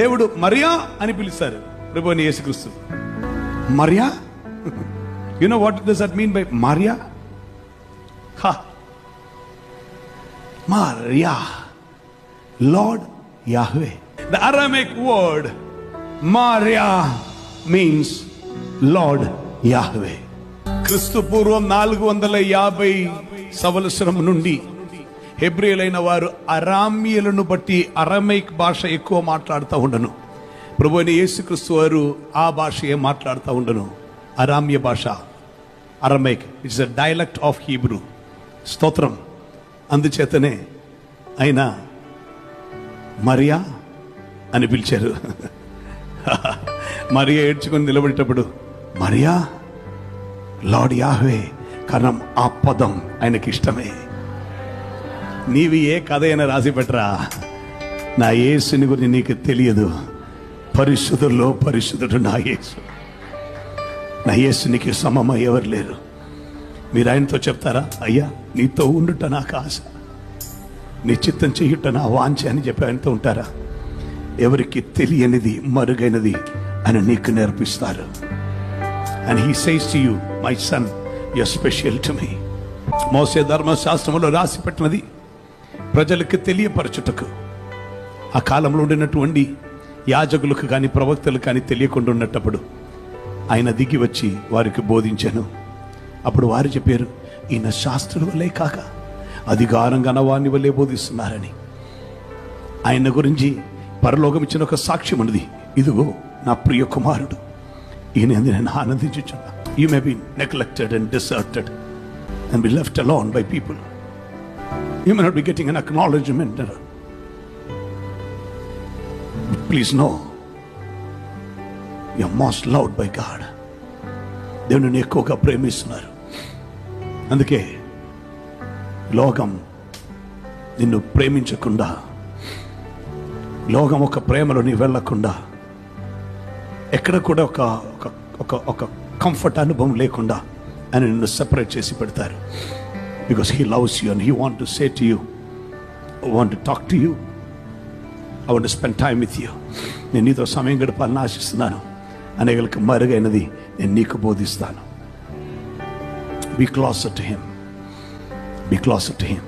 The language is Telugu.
దేవుడు మరియా అని పిలుస్తారు ప్రభువైన యేసుక్రీస్తు. Mariya, you know what does that mean by Mariya? Maria, Lord Yahweh. The Aramaic word Maria means Lord Yahweh. క్రీస్తు పూర్వం 450 సంవత్సరం నుండి హెబ్రీయులైన వారు అరామీయులను బట్టి అరమైక్ భాష ఎక్కువ మాట్లాడుతూ ఉండను. ప్రభువైన యేసుక్రీస్తు వారు ఆ భాషయే మాట్లాడుతూ ఉండను. అరామ్య భాష, Aramaic. It's a dialect of Hebrew. స్తోత్రం. అందుచేతనే ఆయన మరియా అని పిలిచారు. మరియా ఏడ్చుకొని నిలబడేటప్పుడు మరియా లార్డ్ యాహ్వే, కారణం ఆ పదం ఆయనకి ఇష్టమే. నీవి ఏ కథ అయినా రాసి పెట్టరా, నా యేసుని గురించి నీకు తెలియదు. పరిశుద్ధుల్లో పరిశుద్ధుడు నా యేసు. నా యేసునికి సమమ ఎవరు లేరు. మీరు ఆయనతో చెప్తారా, అయ్యా నీతో ఉండుట నాకు ఆశ, నీ చిత్తం చేయుట నా వాంఛ అని చెప్పి ఆయనతో ఉంటారా? ఎవరికి తెలియనిది మరుగైనది అని నీకు నేర్పిస్తారు. And he says to you, my son, you are special to me. Moses ధర్మశాస్త్రంలో రాసి పెట్టినది ప్రజలకు తెలియపరచుటకు ఆ కాలంలో ఉండినటువంటి యాజకులకు కానీ ప్రవక్తలకు కానీ తెలియకుండా ఉన్నప్పుడు ఆయన దిగి వచ్చి వారికి బోధించాను. అప్పుడు వారు చెప్పారు, ఈయన శాస్త్రుల వల్లే కాక అధికారంగా వారిని వల్లే బోధిస్తున్నారని. ఆయన గురించి పరలోకం ఇచ్చిన ఒక సాక్ష్యం ఉన్నది. ఇదిగో నా ప్రియ కుమారుడు, ఈయన నేను ఆనందించుచున్నా. You may be neglected and deserted and be left alone by people. You may not be getting an acknowledgement. Please know you are most loved by God. దేవుని ఎక్కువగా ప్రేమిస్తున్నారు. అందుకే లోకం నిన్ను ప్రేమించకుండా, లోకం ఒక ప్రేమలో నీ వెళ్ళకుండా, ఎక్కడ కూడా ఒక ఒక ఒక కంఫర్ట్ అనుభవం లేకుండా ఆయన నిన్ను సెపరేట్ చేసి పెడతారు. Because he loves you and he want to say to you, want to talk to you, I want to spend time with you. నేను నీతో సమయం గడపాలని ఆశిస్తున్నాను. అనేకలకు మరుగైనది నేను నీకు బోధిస్తాను. Be closer to him. Be closer to him.